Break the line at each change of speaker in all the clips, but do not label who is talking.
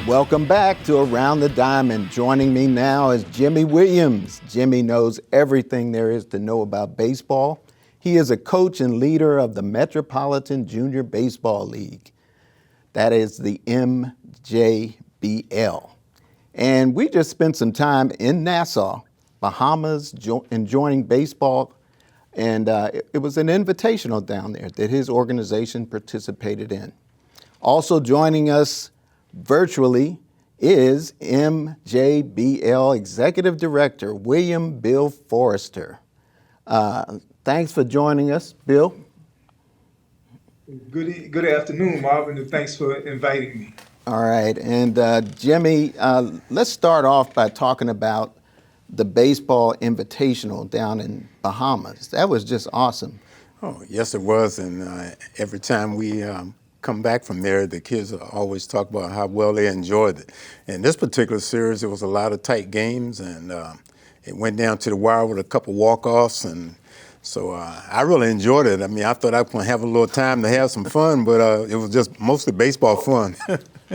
Welcome back to Around the Diamond. Joining me now is Jimmy Williams. Jimmy knows everything there is to know about baseball. He is a coach and leader of the Metropolitan Junior Baseball League. That is the MJBL. And we just spent some time in Nassau, Bahamas, enjoying baseball. And it was an invitational down there that his organization participated in. Also joining us virtually is MJBL Executive Director, William Bill Forrester. Thanks for joining us, Bill.
Good afternoon, Marvin, and thanks for inviting me.
All right, and Jimmy, let's start off by talking about the baseball invitational down in Bahamas. That was just awesome.
Oh, yes, it was, and every time we come back from there, the kids always talk about how well they enjoyed it. In this particular series, there was a lot of tight games, and it went down to the wire with a couple walk-offs, and so I really enjoyed it. I mean, I thought I was going to have a little time to have some fun, but it was just mostly baseball fun.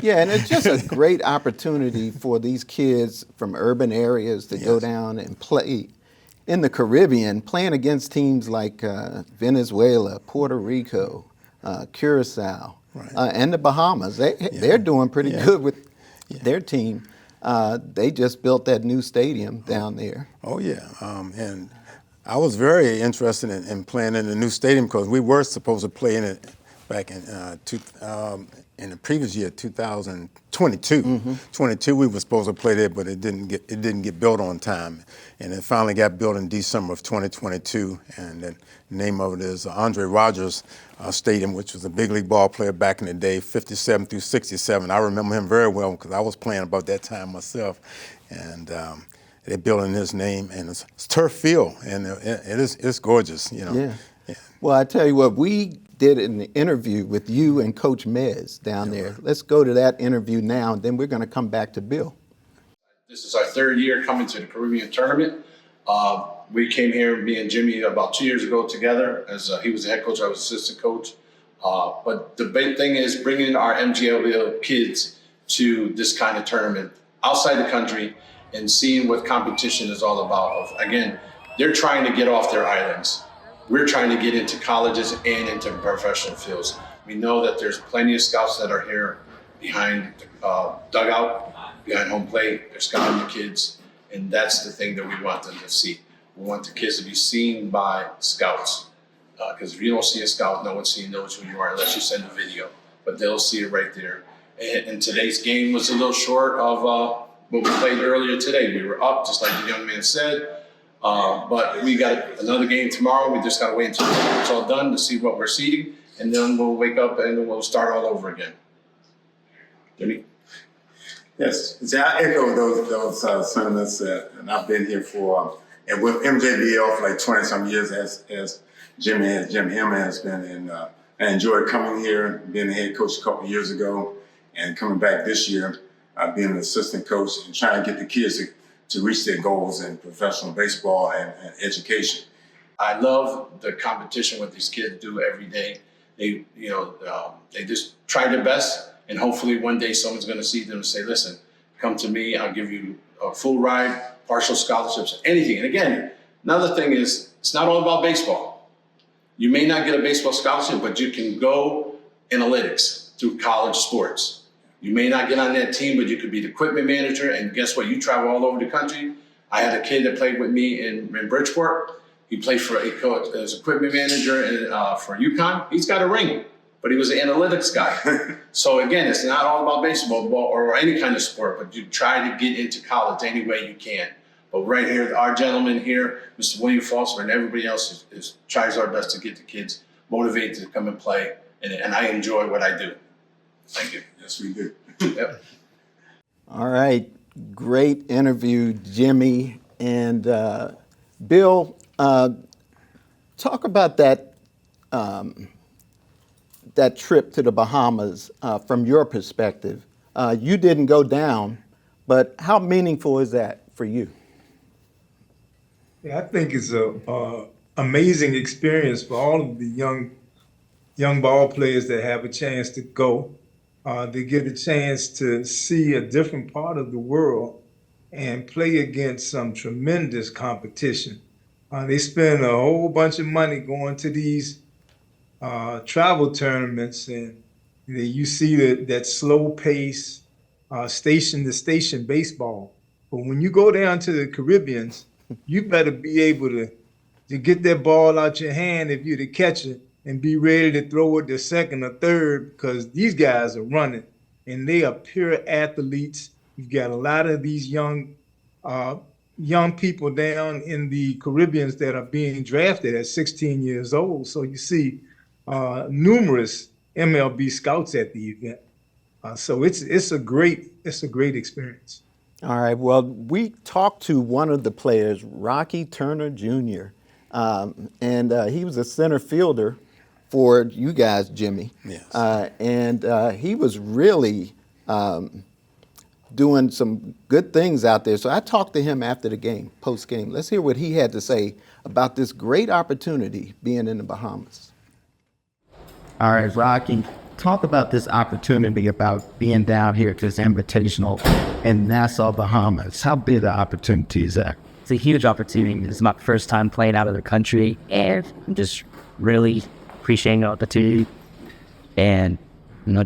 Yeah, and it's just a great opportunity for these kids from urban areas to go down and play in the Caribbean, playing against teams like Venezuela, Puerto Rico, Curacao, and the Bahamas. They're doing pretty good with their team. They just built that new stadium down there.
Oh, yeah, and I was very interested in playing in the new stadium because we were supposed to play in it back in the previous year, 2022. Mm-hmm. 22, we were supposed to play there, but it didn't get built on time, and it finally got built in December of 2022. And the name of it is Andre Rogers Stadium, which was a big league ball player back in the day, 57 through 67. I remember him very well because I was playing about that time myself, and they built in his name, and it's turf field, and it's gorgeous, you know.
Yeah. Well, I tell you what, we did an interview with you and Coach Mez down there. Let's go to that interview now, and then we're going to come back to Bill.
This is our third year coming to the Caribbean tournament. We came here, me and Jimmy, about 2 years ago together. As he was the head coach, I was assistant coach. But the big thing is bringing our MJBL kids to this kind of tournament outside the country and seeing what competition is all about. Again, they're trying to get off their islands. We're trying to get into colleges and into professional fields. We know that there's plenty of scouts that are here behind the dugout, behind home plate. They're scouting the kids, and that's the thing that we want them to see. We want the kids to be seen by scouts, because if you don't see a scout, no one knows who you are unless you send a video, but they'll see it right there. And today's game was a little short of what we played earlier today. We were up, just like the young man said. But we got another game tomorrow. We just got to wait until it's all done to see what we're seeding, and then we'll wake up and we'll start all over again. Jimmy?
Yes, I echo those sentiments, and I've been here and with MJBL for like 20-some years as Jim M has been, and I enjoyed coming here, being the head coach a couple of years ago, and coming back this year, being an assistant coach and trying to get the kids to reach their goals in professional baseball and education.
I love the competition what these kids do every day. They just try their best, and hopefully one day someone's going to see them and say, "Listen, come to me. I'll give you a full ride, partial scholarships, anything." And again, another thing is it's not all about baseball. You may not get a baseball scholarship, but you can go analytics through college sports. You may not get on that team, but you could be the equipment manager, and guess what? You travel all over the country. I had a kid that played with me in Bridgeport. He played as equipment manager for UConn. He's got a ring, but he was an analytics guy. So again, it's not all about baseball or any kind of sport, but you try to get into college any way you can. But right here, our gentleman here, Mr. William Foster, and everybody else tries our best to get the kids motivated to come and play, and I enjoy what I do. Thank you.
Yes, we do.
Yep.
All right, great interview, Jimmy. And Bill, talk about that trip to the Bahamas from your perspective. You didn't go down, but how meaningful is that for you?
Yeah, I think it's a amazing experience for all of the young ball players that have a chance to go. they get a chance to see a different part of the world and play against some tremendous competition. They spend a whole bunch of money going to these travel tournaments, and you see that slow pace, station to station baseball. But when you go down to the Caribbeans, you better be able to get that ball out your hand if you're the catcher and be ready to throw it to second or third, because these guys are running and they are pure athletes. You've got a lot of these uh, young people down in the Caribbeans that are being drafted at 16 years old. So you see numerous MLB scouts at the event. So it's a great experience.
All right. Well, we talked to one of the players, Rocky Turner Jr., and he was a center fielder for you guys, Jimmy.
Yes.
And he was really doing some good things out there. So I talked to him after the game, post game. Let's hear what he had to say about this great opportunity being in the Bahamas.
All right, Rocky, talk about this opportunity about being down here at this invitational in Nassau, Bahamas. How big the opportunity is that?
It's a huge opportunity. This is my first time playing out of the country, and I'm just really appreciating the opportunity and,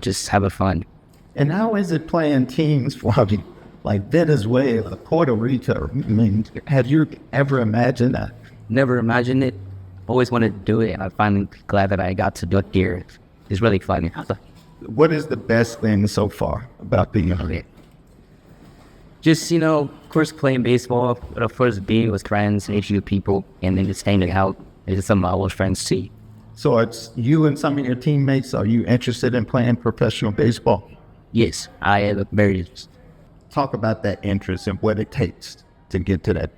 just having fun.
And how is it playing teams from like Venezuela, Puerto Rico? I mean, have you ever imagined that?
Never imagined it. Always wanted to do it, and I'm finally glad that I got to do it here. It's really fun.
What is the best thing so far about being here?
Just, of course, playing baseball, but of course, being with friends, meeting new people, and then just hanging out. It's some of my old friends too.
So it's you and some of your teammates. Are you interested in playing professional baseball?
Yes, I am very interested.
Talk about that interest and what it takes to get to that.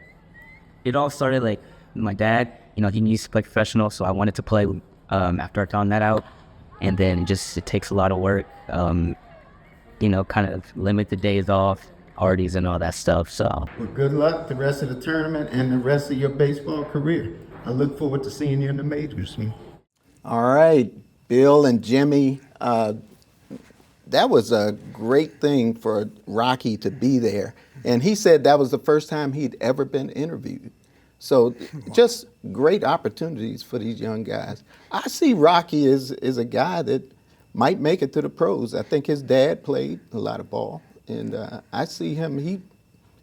It all started like my dad, he used to play professional, so I wanted to play after I found that out. And then it takes a lot of work, kind of limit the days off, parties and all that stuff. So
Well, good luck the rest of the tournament and the rest of your baseball career. I look forward to seeing you in the majors.
All right, Bill and Jimmy, that was a great thing for Rocky to be there. And he said that was the first time he'd ever been interviewed. So just great opportunities for these young guys. I see Rocky as a guy that might make it to the pros. I think his dad played a lot of ball. And I see him,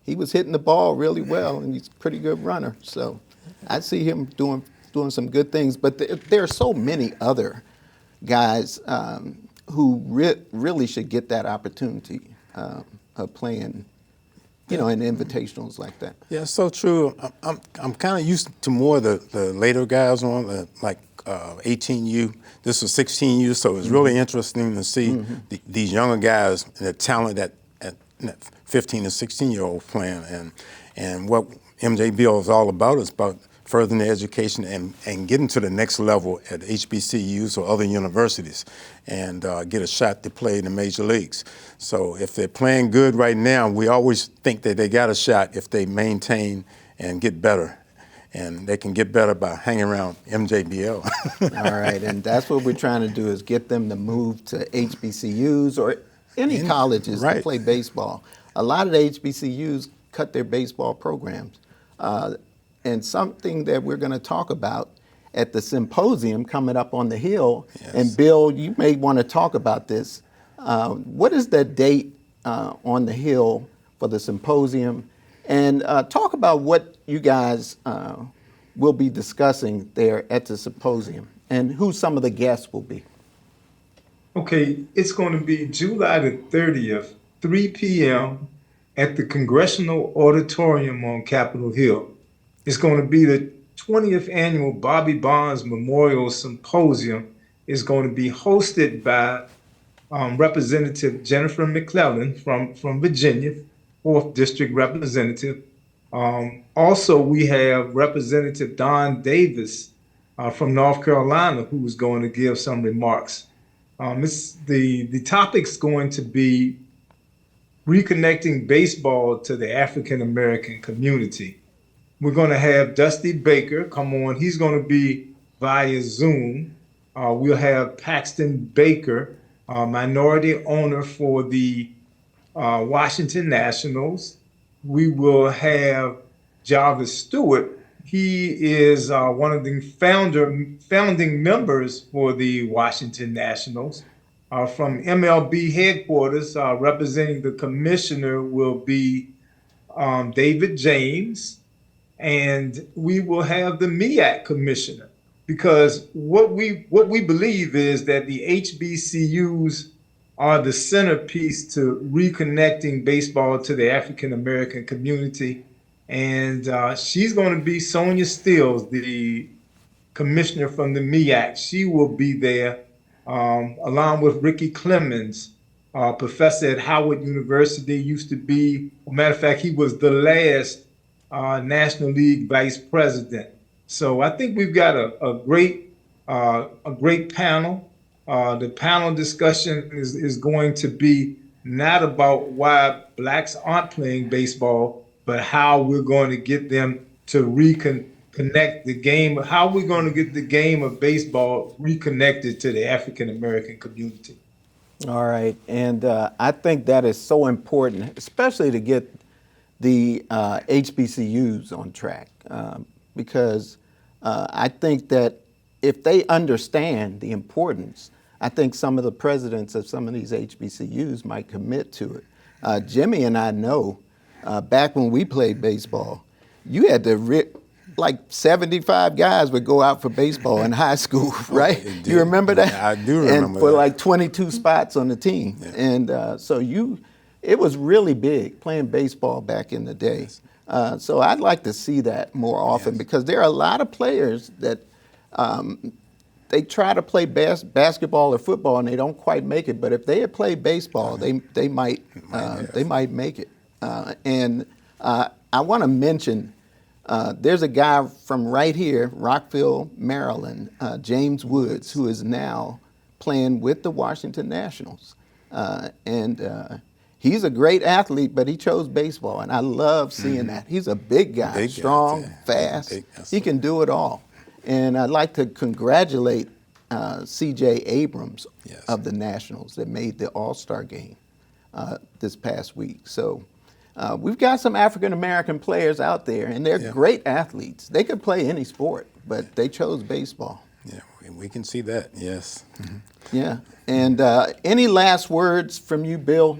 he was hitting the ball really well, and he's a pretty good runner. So I see him doing some good things. But there are so many other guys who really should get that opportunity of playing, in invitationals like that.
Yeah, it's so true. I'm kind of used to more of the later guys on, like 18U. This was 16U, so it's really interesting to see these younger guys, the talent at 15 and 16-year-old playing, and what MJBL is all about is about furthering their education and getting to the next level at HBCUs or other universities and get a shot to play in the major leagues. So if they're playing good right now, we always think that they got a shot if they maintain and get better. And they can get better by hanging around MJBL.
All right, and that's what we're trying to do is get them to move to HBCUs or any colleges to play baseball. A lot of the HBCUs cut their baseball programs. And something that we're going to talk about at the symposium coming up on the Hill, and Bill, you may want to talk about this. What is the date on the Hill for the symposium? And talk about what you guys will be discussing there at the symposium and who some of the guests will be.
Okay, it's going to be July the 30th, 3 p.m. at the Congressional Auditorium on Capitol Hill. It's going to be the 20th annual Bobby Bonds Memorial Symposium. It's going to be hosted by Representative Jennifer McClellan from Virginia, 4th District Representative. Also, we have Representative Don Davis from North Carolina, who's going to give some remarks. The topic's going to be reconnecting baseball to the African American community. We're going to have Dusty Baker come on. He's going to be via Zoom. We'll have Paxton Baker minority owner for the Washington Nationals. We will have Jarvis Stewart. He is one of the founding members for the Washington Nationals. From MLB headquarters, representing the commissioner will be David James, and we will have the MEAC commissioner. Because what we believe is that the HBCUs are the centerpiece to reconnecting baseball to the African American community. And she's going to be Sonia Stills, the commissioner from the MEAC. She will be there, along with Ricky Clemens, professor at Howard University, used to be, matter of fact, he was the last National League vice president. So I think we've got a great panel. The panel discussion is going to be not about why blacks aren't playing baseball, but how we're going to get them to reconnect the game, how we're going to get the game of baseball reconnected to the African American community.
All right, and I think that is so important, especially to get the HBCUs on track, because I think that if they understand the importance, I think some of the presidents of some of these HBCUs might commit to it. Jimmy and I know back when we played baseball, you had to like 75 guys would go out for baseball in high school, right?
Indeed.
You remember that?
I do remember
and for
that.
like 22 spots on the team.
Yeah.
And so it was really big playing baseball back in the day. So I'd like to see that more often, because there are a lot of players that they try to play basketball or football and they don't quite make it. But if they had played baseball, they might make it. And I want to mention there's a guy from right here, Rockville, Maryland, James Woods, who is now playing with the Washington Nationals. He's a great athlete, but he chose baseball, and I love seeing that. He's a big guy, strong, fast. He can do it all. And I'd like to congratulate C.J. Abrams of the Nationals that made the All-Star game this past week. So we've got some African-American players out there, and they're great athletes. They could play any sport, but they chose baseball.
Yeah, we can see that, yes. Mm-hmm.
Yeah. And any last words from you, Bill?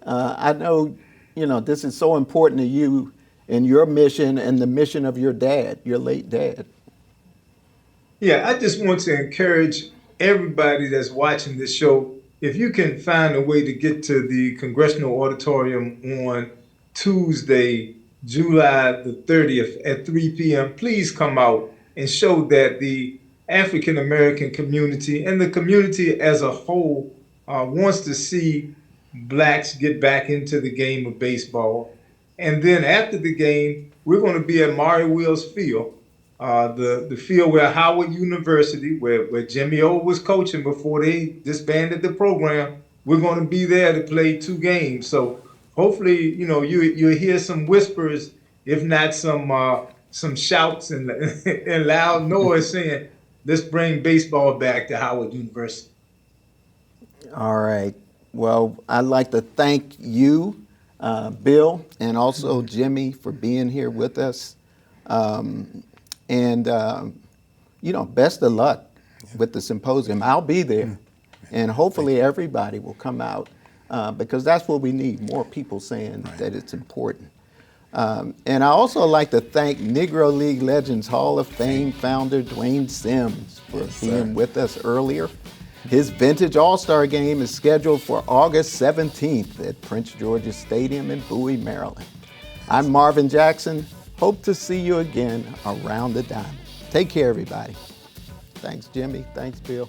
I know, this is so important to you and your mission and the mission of your dad, your late dad.
Yeah, I just want to encourage everybody that's watching this show, if you can find a way to get to the Congressional Auditorium on Tuesday, July the 30th at 3 p.m., please come out and show that the African American community and the community as a whole wants to see blacks get back into the game of baseball. And then after the game, we're going to be at Maury Wills Field, the field where Howard University, where Jimmy O was coaching before they disbanded the program. We're going to be there to play 2 games. So hopefully, you'll hear some whispers, if not some shouts and loud noise saying, let's bring baseball back to Howard University.
All right. Well, I'd like to thank you, Bill, and also Jimmy for being here with us. Best of luck with the symposium. I'll be there, and hopefully everybody will come out because that's what we need, more people saying that it's important. And I also like to thank Negro League Legends Hall of Fame founder Dwayne Sims for being with us earlier. His vintage All-Star game is scheduled for August 17th at Prince George's Stadium in Bowie, Maryland. I'm Marvin Jackson. Hope to see you again around the diamond. Take care, everybody. Thanks, Jimmy. Thanks, Bill.